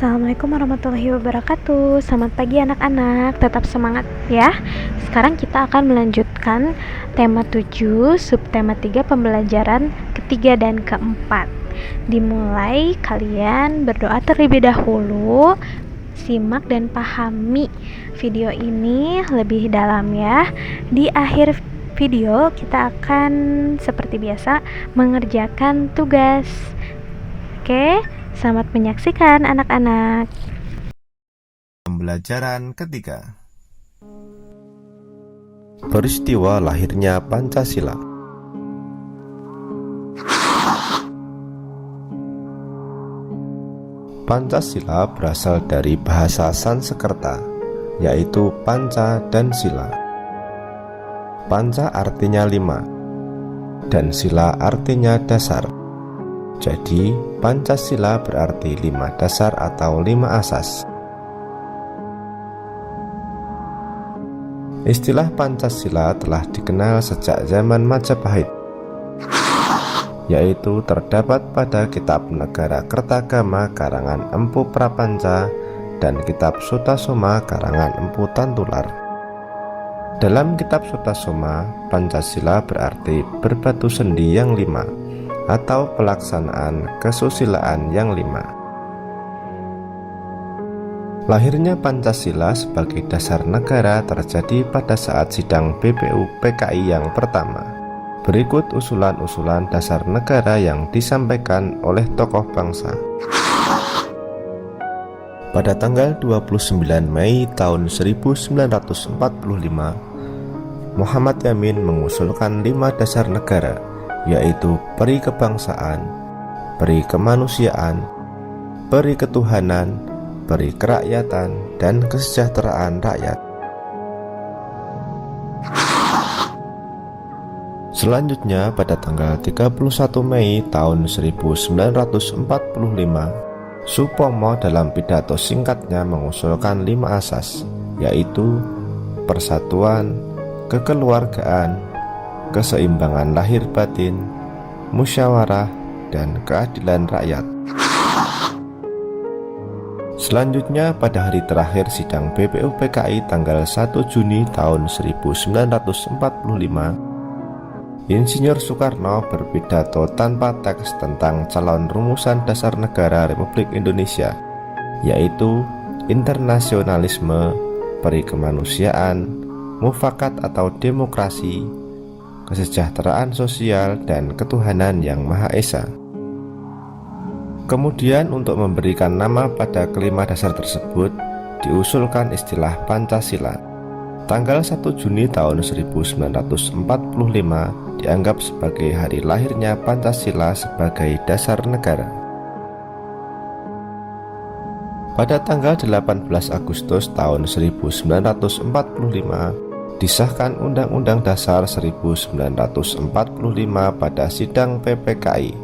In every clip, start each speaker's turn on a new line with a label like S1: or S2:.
S1: Assalamualaikum warahmatullahi wabarakatuh. Selamat pagi anak-anak, tetap semangat ya. Sekarang kita akan melanjutkan tema 7, subtema 3, pembelajaran ketiga dan keempat. Dimulai, kalian berdoa terlebih dahulu. Simak dan pahami video ini lebih dalam ya. Di akhir video kita akan seperti biasa mengerjakan tugas. Oke, selamat menyaksikan anak-anak.
S2: Pembelajaran ketiga. Peristiwa lahirnya Pancasila. Pancasila berasal dari bahasa Sanskerta, yaitu panca dan sila. Panca artinya 5, dan sila artinya dasar. Jadi, Pancasila berarti 5 dasar atau 5 asas. Istilah Pancasila telah dikenal sejak zaman Majapahit, yaitu terdapat pada Kitab Negara Kertagama karangan Empu Prapanca dan Kitab Sutasoma karangan Empu Tantular. Dalam Kitab Sutasoma, Pancasila berarti berbatu sendi yang 5 atau pelaksanaan kesusilaan yang 5. Lahirnya Pancasila sebagai dasar negara terjadi pada saat sidang BPU PKI yang pertama. Berikut usulan-usulan dasar negara yang disampaikan oleh tokoh bangsa. Pada tanggal 29 Mei tahun 1945, Muhammad Yamin mengusulkan 5 dasar negara, yaitu peri kebangsaan, peri kemanusiaan, peri ketuhanan, peri kerakyatan, dan kesejahteraan rakyat. Selanjutnya pada tanggal 31 Mei tahun 1945, Supomo dalam pidato singkatnya mengusulkan 5 asas, yaitu persatuan, kekeluargaan, keseimbangan lahir batin, musyawarah, dan keadilan rakyat. Selanjutnya pada hari terakhir sidang BPU PKI tanggal 1 Juni tahun 1945, Insinyur Soekarno berpidato tanpa teks tentang calon rumusan dasar negara Republik Indonesia, yaitu internasionalisme, peri kemanusiaan, mufakat atau demokrasi, kesejahteraan sosial, dan ketuhanan yang Maha Esa. Kemudian untuk memberikan nama pada kelima dasar tersebut, diusulkan istilah Pancasila. Tanggal 1 Juni tahun 1945 dianggap sebagai hari lahirnya Pancasila sebagai dasar negara. Pada tanggal 18 Agustus tahun 1945, disahkan Undang-Undang Dasar 1945 pada sidang PPKI,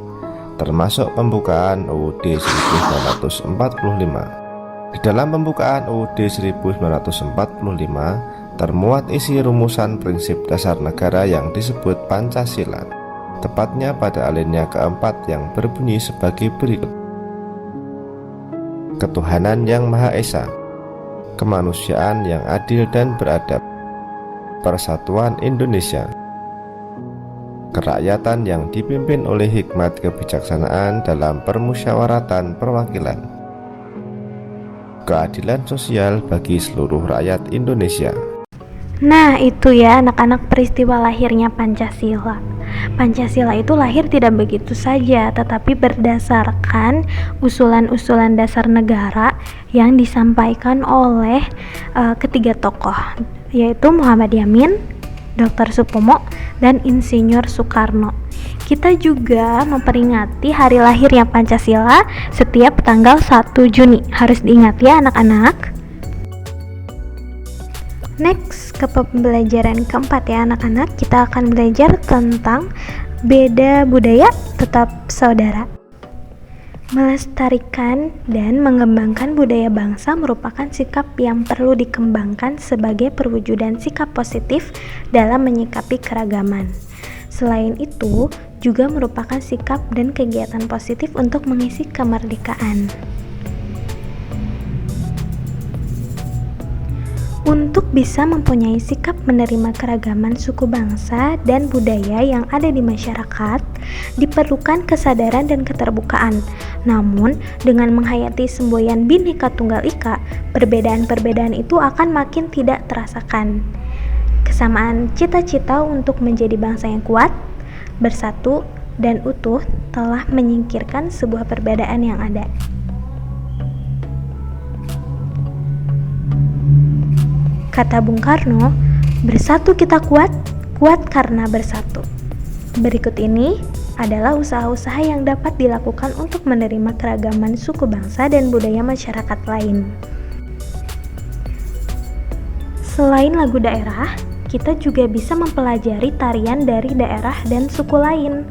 S2: termasuk pembukaan UUD 1945. Di dalam pembukaan UUD 1945 termuat isi rumusan prinsip dasar negara yang disebut Pancasila, tepatnya pada alinea keempat yang berbunyi sebagai berikut: ketuhanan yang Maha Esa, kemanusiaan yang adil dan beradab, persatuan Indonesia, kerakyatan yang dipimpin oleh hikmat kebijaksanaan dalam permusyawaratan perwakilan, keadilan sosial bagi seluruh rakyat Indonesia.
S1: Nah, itu ya anak-anak peristiwa lahirnya Pancasila. Pancasila itu lahir tidak begitu saja, tetapi berdasarkan usulan-usulan dasar negara yang disampaikan oleh ketiga tokoh, yaitu Muhammad Yamin, Dr. Supomo, dan Insinyur Soekarno. Kita juga memperingati hari lahirnya Pancasila setiap tanggal 1 Juni. Harus diingat ya anak-anak. Next, ke pembelajaran keempat ya anak-anak. Kita akan belajar tentang beda budaya tetap saudara. Melestarikan dan mengembangkan budaya bangsa merupakan sikap yang perlu dikembangkan sebagai perwujudan sikap positif dalam menyikapi keragaman. Selain itu, juga merupakan sikap dan kegiatan positif untuk mengisi kemerdekaan. Untuk bisa mempunyai sikap menerima keragaman suku bangsa dan budaya yang ada di masyarakat, diperlukan kesadaran dan keterbukaan. Namun, dengan menghayati semboyan Bhinneka Tunggal Ika, perbedaan-perbedaan itu akan makin tidak terasakan. Kesamaan cita-cita untuk menjadi bangsa yang kuat, bersatu, dan utuh telah menyingkirkan sebuah perbedaan yang ada. Kata Bung Karno, bersatu kita kuat, kuat karena bersatu. Berikut ini adalah usaha-usaha yang dapat dilakukan untuk menerima keragaman suku bangsa dan budaya masyarakat lain. Selain lagu daerah, kita juga bisa mempelajari tarian dari daerah dan suku lain.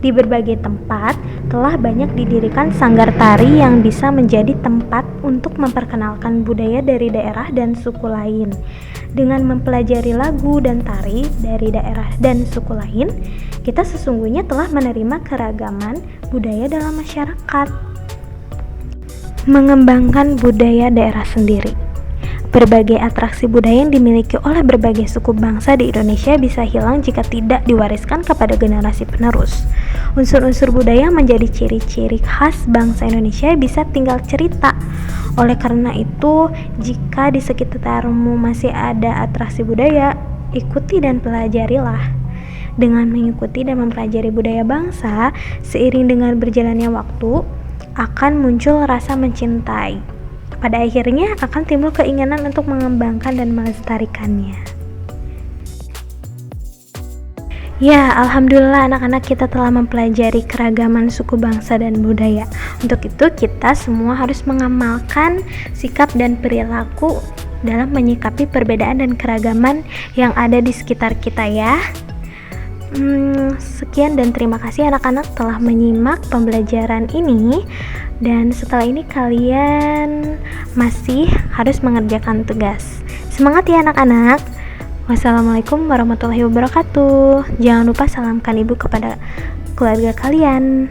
S1: Di berbagai tempat telah banyak didirikan sanggar tari yang bisa menjadi tempat untuk memperkenalkan budaya dari daerah dan suku lain. Dengan mempelajari lagu dan tari dari daerah dan suku lain, kita sesungguhnya telah menerima keragaman budaya dalam masyarakat. Mengembangkan budaya daerah sendiri. Berbagai atraksi budaya yang dimiliki oleh berbagai suku bangsa di Indonesia bisa hilang jika tidak diwariskan kepada generasi penerus. Unsur-unsur budaya menjadi ciri-ciri khas bangsa Indonesia bisa tinggal cerita. Oleh karena itu, jika di sekitarmu masih ada atraksi budaya, ikuti dan pelajarilah. Dengan mengikuti dan mempelajari budaya bangsa, seiring dengan berjalannya waktu, akan muncul rasa mencintai. Pada akhirnya akan timbul keinginan untuk mengembangkan dan melestarikannya. Ya, alhamdulillah anak-anak kita telah mempelajari keragaman suku bangsa dan budaya. Untuk itu kita semua harus mengamalkan sikap dan perilaku dalam menyikapi perbedaan dan keragaman yang ada di sekitar kita ya. Sekian dan terima kasih anak-anak telah menyimak pembelajaran ini. Dan setelah ini kalian masih harus mengerjakan tugas. Semangat ya anak-anak. Wassalamualaikum warahmatullahi wabarakatuh. Jangan lupa salamkan ibu kepada keluarga kalian.